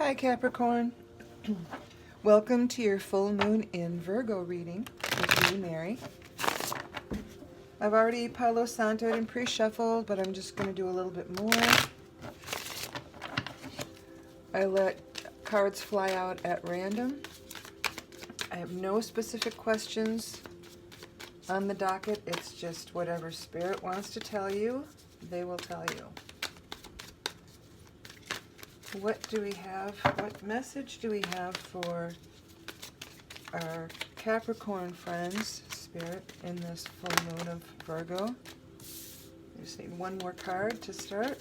Hi Capricorn. Welcome to your full moon in Virgo reading with me, Mary. I've already Palo Santo'd and pre-shuffled, but I'm just going to do a little bit more. I let cards fly out at random. I have no specific questions on the docket. It's just whatever Spirit wants to tell you, they will tell you. What do we have? What message do we have for our Capricorn friends, Spirit, in this full moon of Virgo? We just need one more card to start.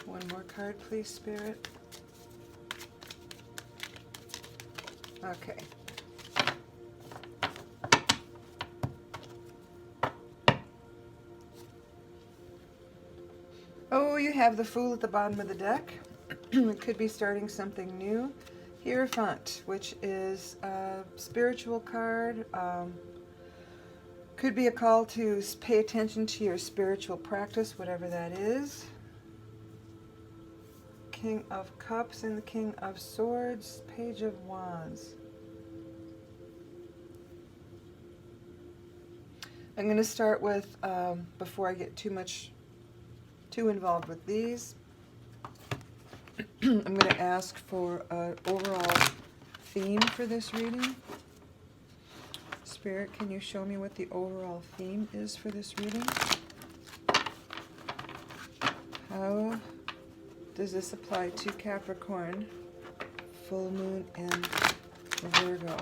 One more card, please, Spirit. Okay. Oh, you have the Fool at the bottom of the deck. It could be starting something new. Hierophant, which is a spiritual card. Could be a call to pay attention to your spiritual practice, whatever that is. King of Cups and the King of Swords, Page of Wands. I'm going to start with, before I get too involved with these, I'm going to ask for an overall theme for this reading. Spirit, can you show me what the overall theme is for this reading? How does this apply to Capricorn, full moon, and Virgo?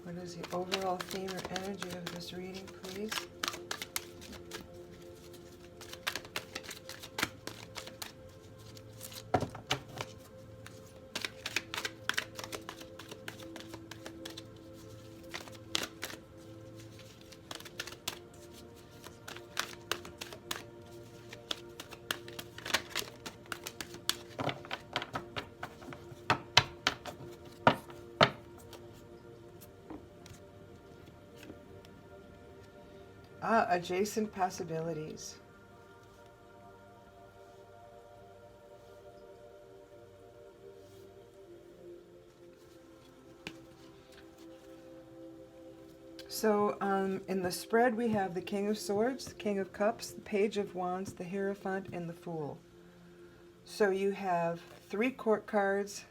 What is the overall theme or energy of this reading, please? Adjacent possibilities. So in the spread we have the King of Swords, the King of Cups, the Page of Wands, the Hierophant, and the Fool. So you have 3 court cards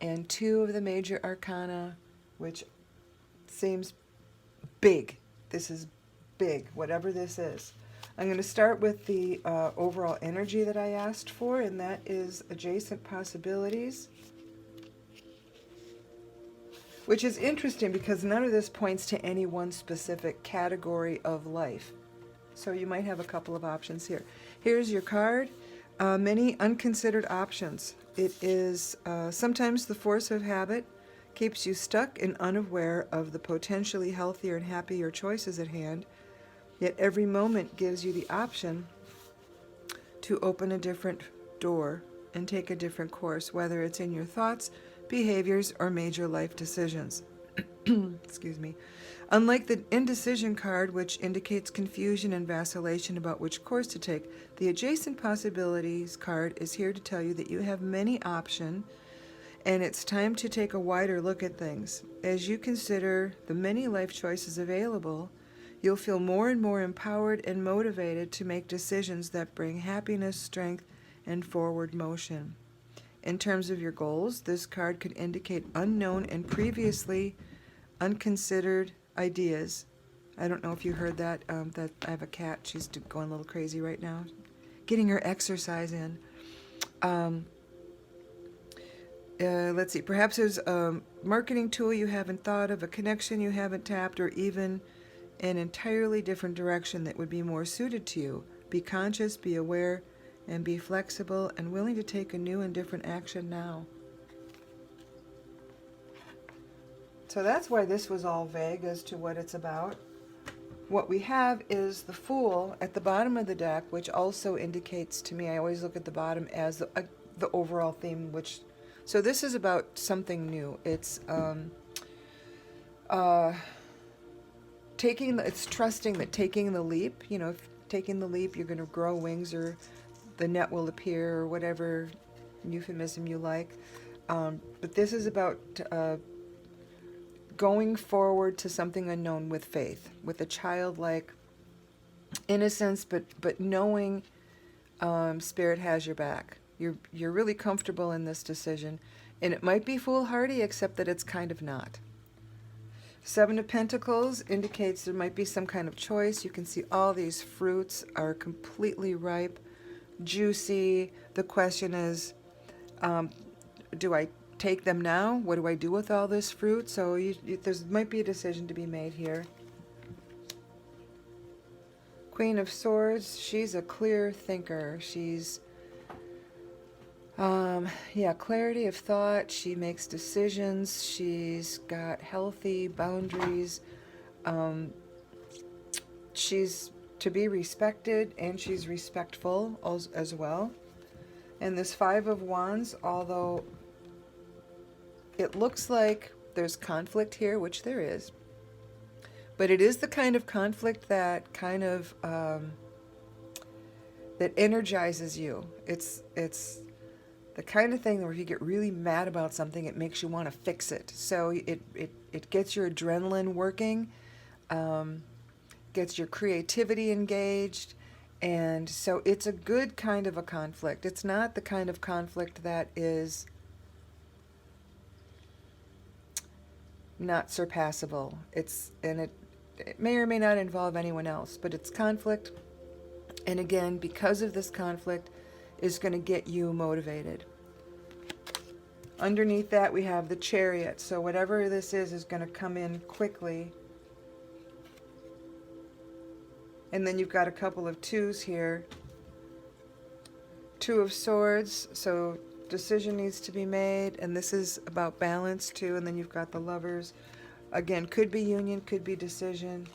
and 2 of the major arcana, which seems big. This is big, whatever this is. I'm going to start with the overall energy that I asked for, and that is adjacent possibilities, which is interesting because none of this points to any one specific category of life. So you might have a couple of options here. Here's your card. Many unconsidered options. It is sometimes the force of habit keeps you stuck and unaware of the potentially healthier and happier choices at hand. Yet every moment gives you the option to open a different door and take a different course, whether it's in your thoughts, behaviors, or major life decisions. Excuse me. Unlike the indecision card, which indicates confusion and vacillation about which course to take, the adjacent possibilities card is here to tell you that you have many options, and it's time to take a wider look at things. As you consider the many life choices available, you'll feel more and more empowered and motivated to make decisions that bring happiness, strength, and forward motion. In terms of your goals, this card could indicate unknown and previously unconsidered ideas. I don't know if you heard that. That I have a cat. She's going a little crazy right now, getting her exercise in. Let's see. Perhaps there's a marketing tool you haven't thought of, a connection you haven't tapped, or even an entirely different direction that would be more suited to you. Be conscious, be aware, and be flexible and willing to take a new and different action now. So that's why this was all vague as to what it's about. What we have is the Fool at the bottom of the deck, which also indicates to me, I always look at the bottom as the overall theme, so this is about something new. It's uh, it's trusting that taking the leap, if taking the leap, you're going to grow wings, or the net will appear, or whatever euphemism you like. But this is about going forward to something unknown with faith, with a childlike innocence, but knowing Spirit has your back. You're really comfortable in this decision, and it might be foolhardy, except that it's kind of not. Seven of Pentacles indicates there might be some kind of choice. You can see all these fruits are completely ripe, juicy. The question is, do I take them now? What do I do with all this fruit? So there might be a decision to be made here. Queen of Swords, she's a clear thinker. She's, clarity of thought. She makes decisions. She's got healthy boundaries. She's to be respected, and she's respectful as well. And this Five of Wands, although it looks like there's conflict here, which there is, but it is the kind of conflict that that energizes you. It's the kind of thing where if you get really mad about something, it makes you want to fix it. So it gets your adrenaline working, gets your creativity engaged, and so it's a good kind of a conflict. It's not the kind of conflict that is not surpassable. It may or may not involve anyone else, but it's conflict. And again, because of this conflict, is going to get you motivated. Underneath that, we have the Chariot. So whatever this is going to come in quickly. And then you've got a couple of twos here. Two of Swords. So decision needs to be made. And this is about balance too. And then you've got the Lovers. Again, could be union, could be decision.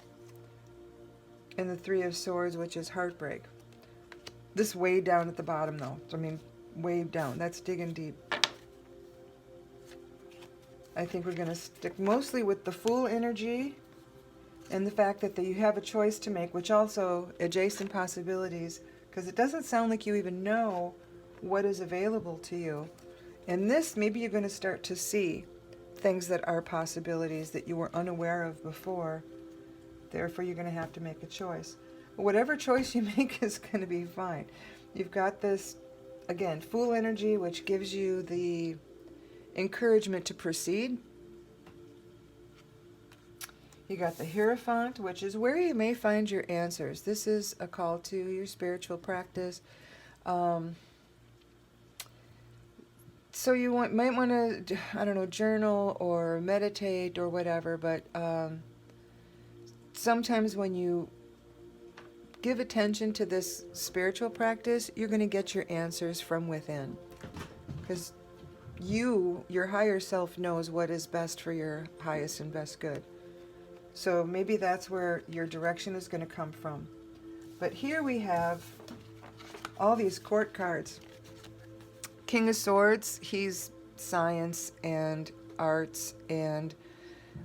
And the Three of Swords, which is heartbreak. This way down at the bottom, though. I mean, way down. That's digging deep. I think we're going to stick mostly with the Fool energy and the fact that you have a choice to make, which also adjacent possibilities, because it doesn't sound like you even know what is available to you. And this, maybe you're going to start to see things that are possibilities that you were unaware of before. Therefore, you're going to have to make a choice. But whatever choice you make is going to be fine. You've got this, again, Fool energy, which gives you the encouragement to proceed. You got the Hierophant, which is where you may find your answers. This is a call to your spiritual practice. So you might want to, I don't know, journal or meditate or whatever, but sometimes when you give attention to this spiritual practice, you're going to get your answers from within. Because your higher self knows what is best for your highest and best good. So maybe that's where your direction is going to come from. But here we have all these court cards. King of Swords, he's science and arts, and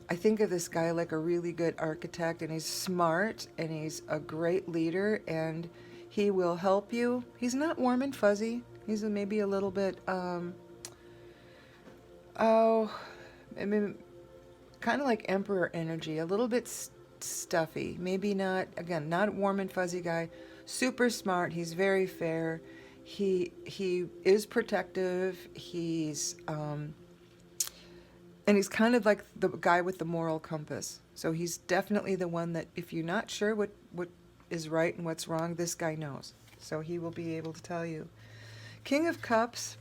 I think of this guy like a really good architect, and he's smart, and he's a great leader, and he will help you. He's not warm and fuzzy. He's maybe a little bit, kind of like Emperor energy, a little bit stuffy. Maybe not, again, not warm and fuzzy guy. Super smart. He's very fair. He is protective. He's and he's kind of like the guy with the moral compass. So he's definitely the one that if you're not sure what is right and what's wrong, this guy knows. So he will be able to tell you. King of Cups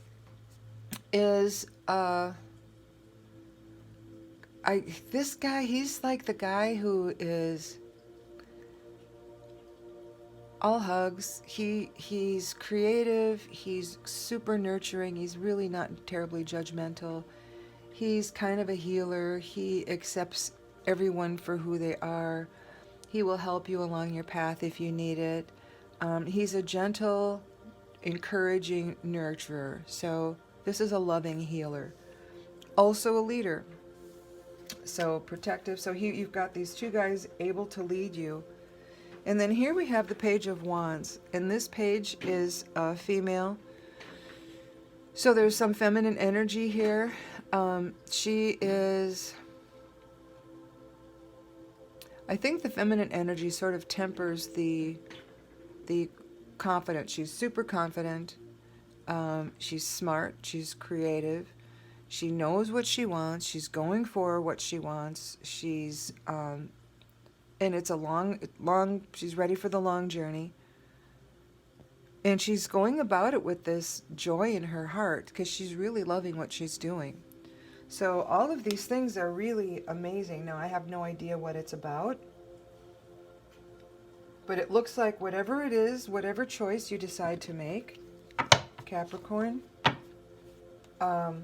is this guy, he's like the guy who is all hugs. He's creative, he's super nurturing, he's really not terribly judgmental. He's kind of a healer. He accepts everyone for who they are. He will help you along your path if you need it. He's a gentle, encouraging nurturer. So this is a loving healer. Also a leader. So protective. So you've got these two guys able to lead you. And then here we have the Page of Wands. And this page is female. So there's some feminine energy here. She is... I think the feminine energy sort of tempers the confidence. She's super confident. She's smart. She's creative. She knows what she wants. She's going for what she wants. She's and it's a long. She's ready for the long journey. And she's going about it with this joy in her heart because she's really loving what she's doing. So all of these things are really amazing. Now, I have no idea what it's about. But it looks like whatever it is, whatever choice you decide to make, Capricorn, for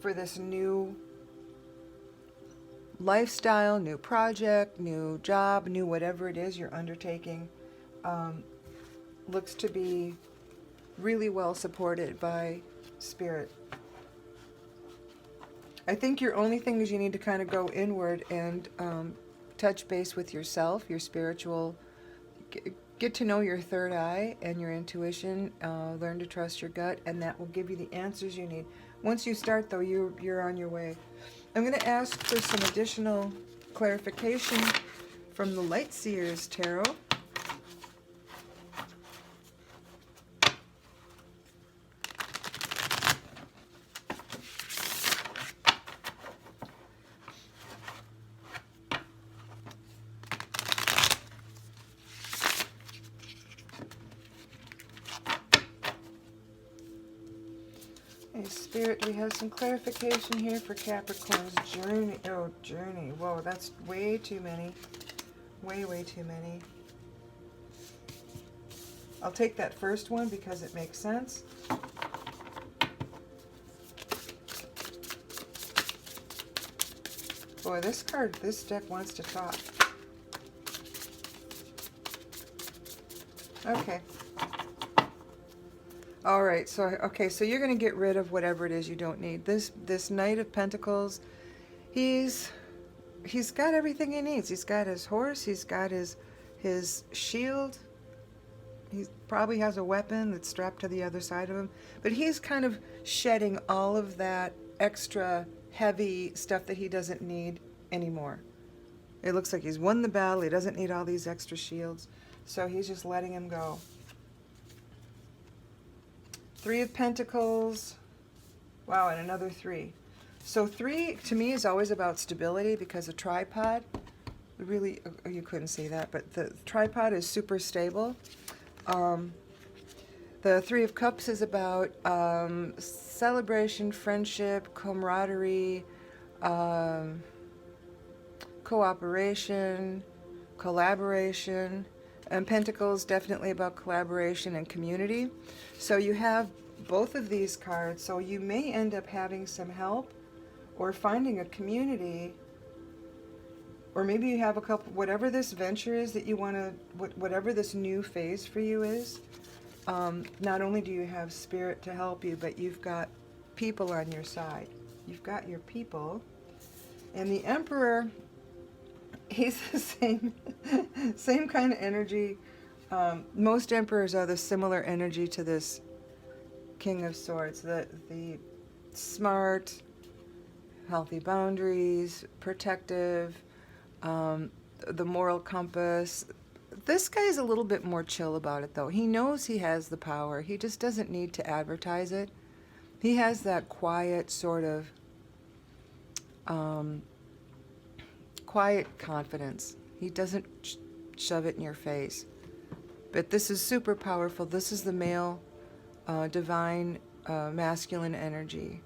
this new lifestyle, new project, new job, new whatever it is you're undertaking, looks to be really well supported by Spirit. I think your only thing is you need to kind of go inward and touch base with yourself, your spiritual, get to know your third eye and your intuition, learn to trust your gut, and that will give you the answers you need. Once you start, though, you're on your way. I'm going to ask for some additional clarification from the Light Seers Tarot. Spirit, we have some clarification here for Capricorn's journey. Oh, journey. Whoa, that's way too many. Way too many. I'll take that first one because it makes sense. Boy, this deck wants to talk. Okay. All right, so you're going to get rid of whatever it is you don't need. This Knight of Pentacles, he's got everything he needs. He's got his horse, he's got his shield. He probably has a weapon that's strapped to the other side of him, but he's kind of shedding all of that extra heavy stuff that he doesn't need anymore. It looks like he's won the battle. He doesn't need all these extra shields, so he's just letting him go. Three of Pentacles. Wow, and another three. So three, to me, is always about stability because a tripod, really, you couldn't see that, but the tripod is super stable. The Three of Cups is about celebration, friendship, camaraderie, cooperation, collaboration. And Pentacles, definitely about collaboration and community. So you have both of these cards, so you may end up having some help or finding a community, or maybe you have a couple, whatever this venture is that you want to, whatever this new phase for you is, not only do you have Spirit to help you, but you've got people on your side. You've got your people. And the Emperor, he's the same kind of energy. Most emperors are the similar energy to this King of Swords. The smart, healthy boundaries, protective, the moral compass. This guy's a little bit more chill about it, though. He knows he has the power. He just doesn't need to advertise it. He has that quiet sort of quiet confidence. He doesn't shove it in your face. But this is super powerful. This is the male, divine, masculine energy.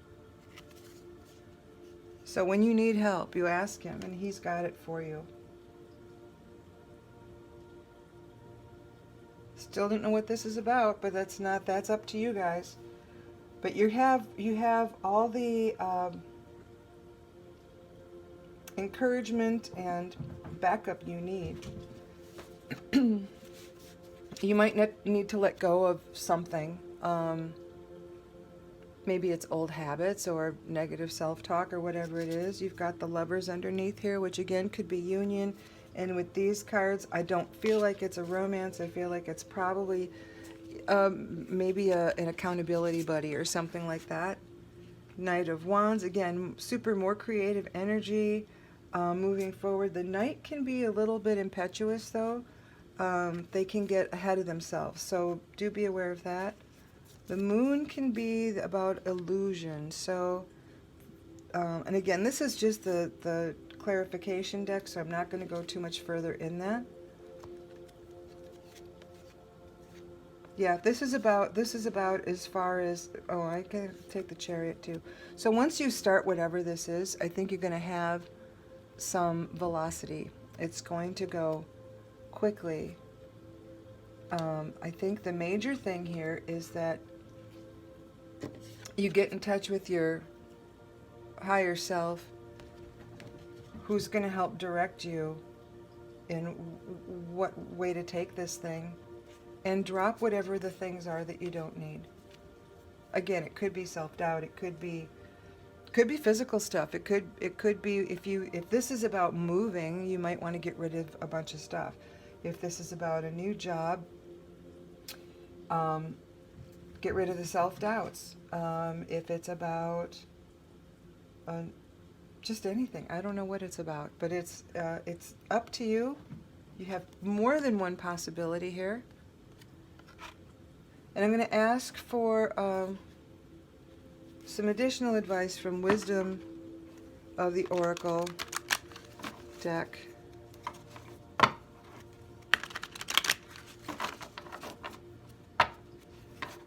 So when you need help, you ask him, and he's got it for you. Still don't know what this is about, but that's up to you guys. But you have all the encouragement and backup you need. You might need to let go of something. maybe it's old habits or negative self-talk or whatever it is. You've got the Lovers underneath here, which again could be union. And with these cards, I don't feel like it's a romance. I feel like it's probably maybe an accountability buddy or something like that. Knight of Wands, again, super more creative energy moving forward. The Knight can be a little bit impetuous, though. They can get ahead of themselves, so do be aware of that. The Moon can be about illusion. So, and again, this is just the clarification deck, so I'm not going to go too much further in that. Yeah, this is about as far as, oh, I can take the Chariot too. So once you start whatever this is, I think you're going to have some velocity. It's going to go quickly. I think the major thing here is that you get in touch with your higher self, who's going to help direct you in what way to take this thing, and drop whatever the things are that you don't need. Again, it could be self-doubt, it could be physical stuff. It could be if this is about moving, you might want to get rid of a bunch of stuff. If this is about a new job, get rid of the self-doubts. If it's about just anything, I don't know what it's about, but it's up to you. You have more than one possibility here. And I'm going to ask for some additional advice from Wisdom of the Oracle deck.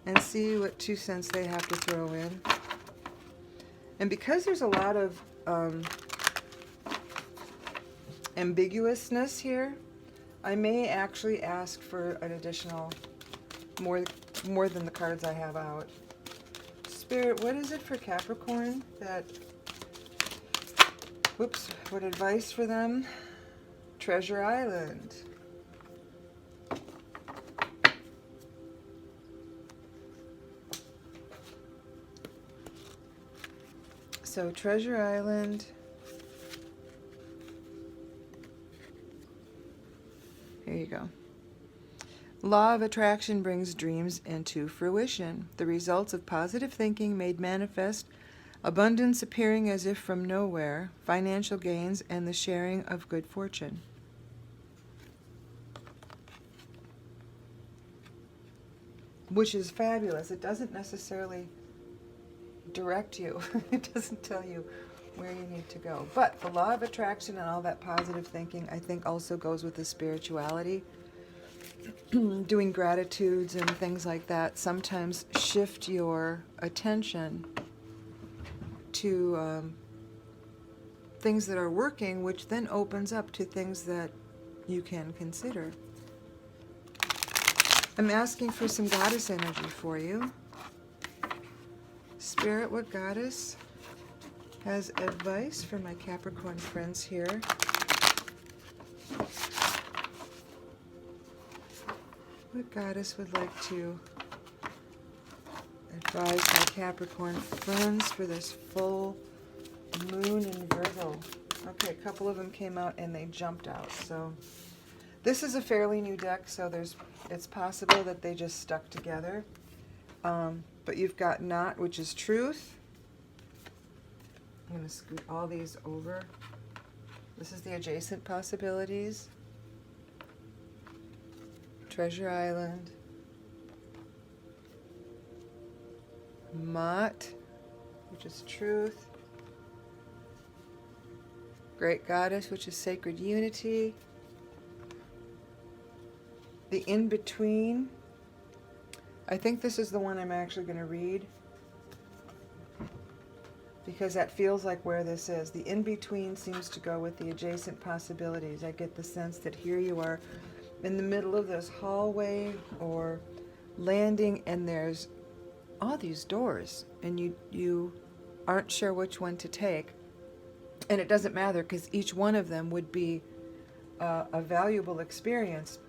And see what 2 cents they have to throw in. And because there's a lot of ambiguousness here, I may actually ask for an additional more than the cards I have out. Spirit, what is it for Capricorn that, whoops, what advice for them? Treasure Island. So Treasure Island. Here you go. Law of attraction brings dreams into fruition. The results of positive thinking made manifest, abundance appearing as if from nowhere, financial gains, and the sharing of good fortune. Which is fabulous. It doesn't necessarily direct you. It doesn't tell you where you need to go. But the law of attraction and all that positive thinking, I think, also goes with the spirituality. Doing gratitudes and things like that sometimes shift your attention to things that are working, which then opens up to things that you can consider. I'm asking for some goddess energy for you. Spirit, what goddess has advice for my Capricorn friends here? What goddess would like to advise my Capricorn friends for this full moon in Virgo? Okay, a couple of them came out and they jumped out. So this is a fairly new deck, so it's possible that they just stuck together. But you've got Not, which is truth. I'm going to scoot all these over. This is the adjacent possibilities. Treasure Island. Mott, which is truth. Great Goddess, which is sacred unity. The In-Between. I think this is the one I'm actually going to read, because that feels like where this is. The In-Between seems to go with the adjacent possibilities. I get the sense that here you are in the middle of this hallway or landing, and there's all these doors, and you aren't sure which one to take. And it doesn't matter, because each one of them would be a valuable experience.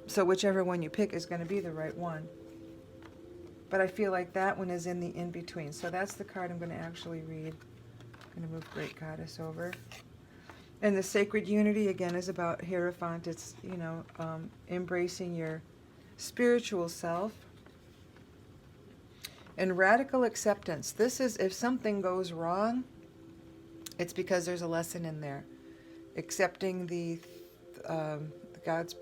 So whichever one you pick is going to be the right one. But I feel like that one is in the in-between. So that's the card I'm going to actually read. I'm going to move Great Goddess over. And the sacred unity, again, is about Hierophant. It's, you know, embracing your spiritual self. And radical acceptance. This is, if something goes wrong, it's because there's a lesson in there. Accepting the God's,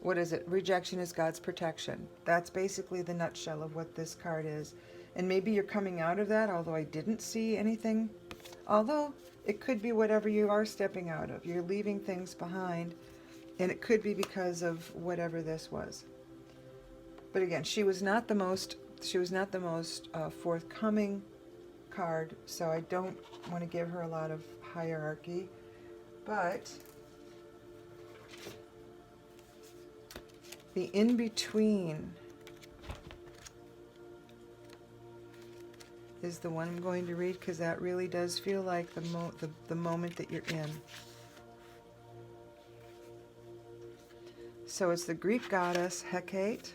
what is it? Rejection is God's protection. That's basically the nutshell of what this card is. And maybe you're coming out of that, although I didn't see anything. Although it could be whatever you are stepping out of. You're leaving things behind, and it could be because of whatever this was. But again, she was not the most forthcoming card, so I don't want to give her a lot of hierarchy. But the in-between is the one I'm going to read, because that really does feel like the moment that you're in. So it's the Greek goddess Hecate.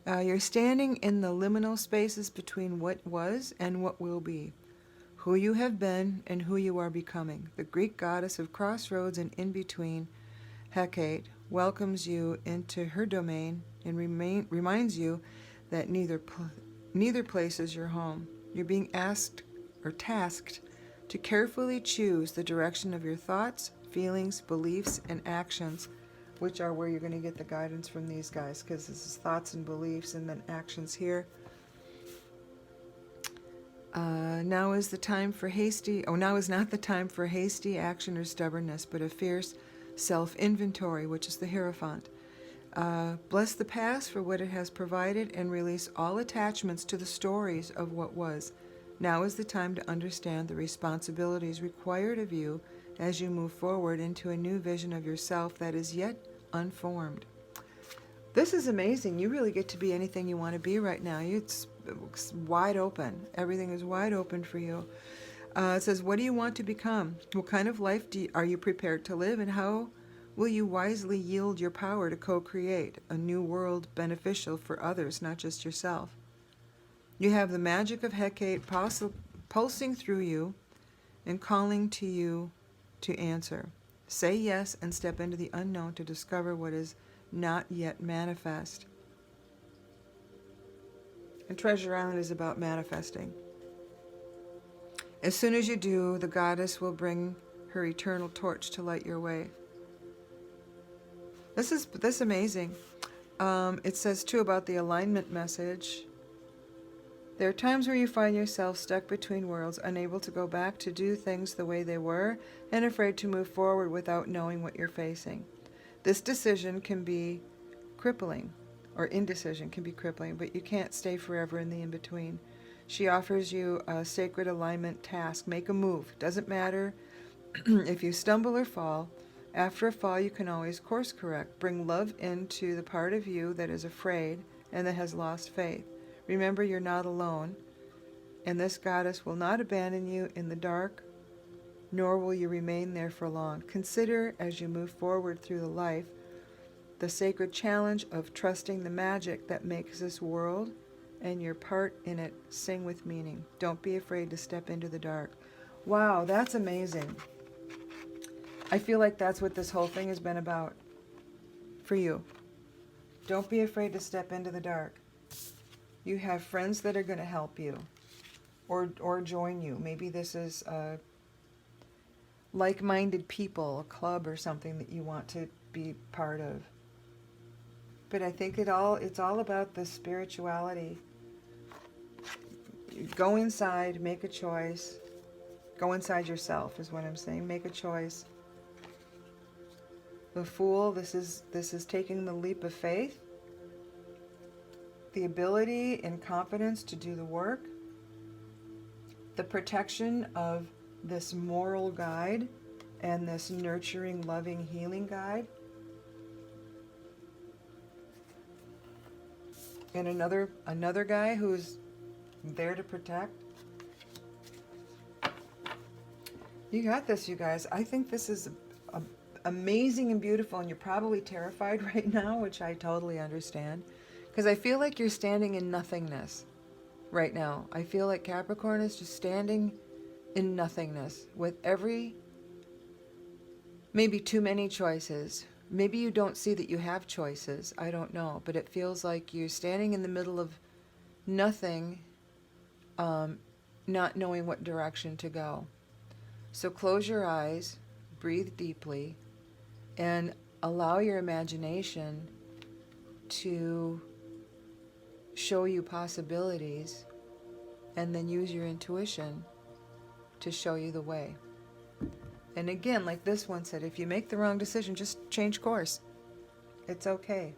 You're standing in the liminal spaces between what was and what will be, who you have been and who you are becoming. The Greek goddess of crossroads and in-between, Hecate, welcomes you into her domain and reminds you that neither place is your home. You're being asked or tasked to carefully choose the direction of your thoughts, feelings, beliefs, and actions, which are where you're going to get the guidance from these guys, because this is thoughts and beliefs and then actions here. Now is not the time for hasty action or stubbornness, but a fierce self-inventory, which is the Hierophant. Bless the past for what it has provided and release all attachments to the stories of what was. Now is the time to understand the responsibilities required of you as you move forward into a new vision of yourself that is yet unformed. This is amazing. You really get to be anything you want to be right now. It's wide open. Everything is wide open for you. It says, what do you want to become? What kind of life are you prepared to live? And how will you wisely yield your power to co-create a new world beneficial for others, not just yourself? You have the magic of Hecate pulsing through you and calling to you to answer. Say yes and step into the unknown to discover what is not yet manifest. And Treasure Island is about manifesting. As soon as you do, the goddess will bring her eternal torch to light your way. This is amazing. It says too about the alignment message. There are times where you find yourself stuck between worlds, unable to go back to do things the way they were, and afraid to move forward without knowing what you're facing. This decision can be crippling, or indecision can be crippling, but you can't stay forever in the in-between. She offers you a sacred alignment task. Make a move. Doesn't matter if you stumble or fall. After a fall, you can always course correct. Bring love into the part of you that is afraid and that has lost faith. Remember, you're not alone, and this goddess will not abandon you in the dark, nor will you remain there for long. Consider, as you move forward through the life, the sacred challenge of trusting the magic that makes this world and your part in it sing with meaning. Don't be afraid to step into the dark. Wow, that's amazing. I feel like that's what this whole thing has been about for you. Don't be afraid to step into the dark. You have friends that are going to help you or join you. Maybe this is like-minded people, a club or something that you want to be part of. But I think it's all about the spirituality. Go inside, make a choice. Go inside yourself is what I'm saying. Make a choice. The Fool, this is taking the leap of faith. The ability and confidence to do the work. The protection of this moral guide and this nurturing, loving, healing guide. And another guy who's there to protect. You got this, you guys. I think this is amazing and beautiful, and you're probably terrified right now, which I totally understand, because I feel like you're standing in nothingness right now. I feel like Capricorn is just standing in nothingness with maybe too many choices. Maybe you don't see that you have choices. I don't know. But it feels like you're standing in the middle of nothing, not knowing what direction to go. So close your eyes, breathe deeply, and allow your imagination to show you possibilities, and then use your intuition to show you the way. And again, like this one said, if you make the wrong decision, just change course. It's okay.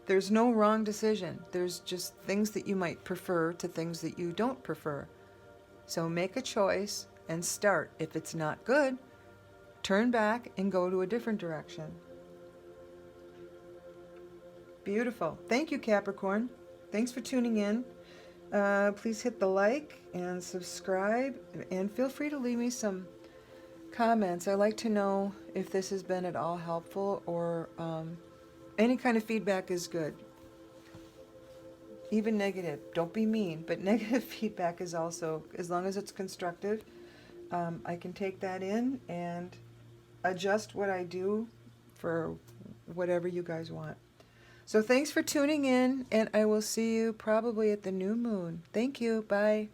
There's no wrong decision. There's just things that you might prefer to things that you don't prefer. So make a choice and start. If it's not good, turn back and go to a different direction. Beautiful. Thank you, Capricorn. Thanks for tuning in. Please hit the like and subscribe, and feel free to leave me some comments. I like to know if this has been at all helpful, or any kind of feedback is good. Even negative. Don't be mean, but negative feedback is also, as long as it's constructive, I can take that in and adjust what I do for whatever you guys want. So thanks for tuning in, and I will see you probably at the new moon. Thank you. Bye.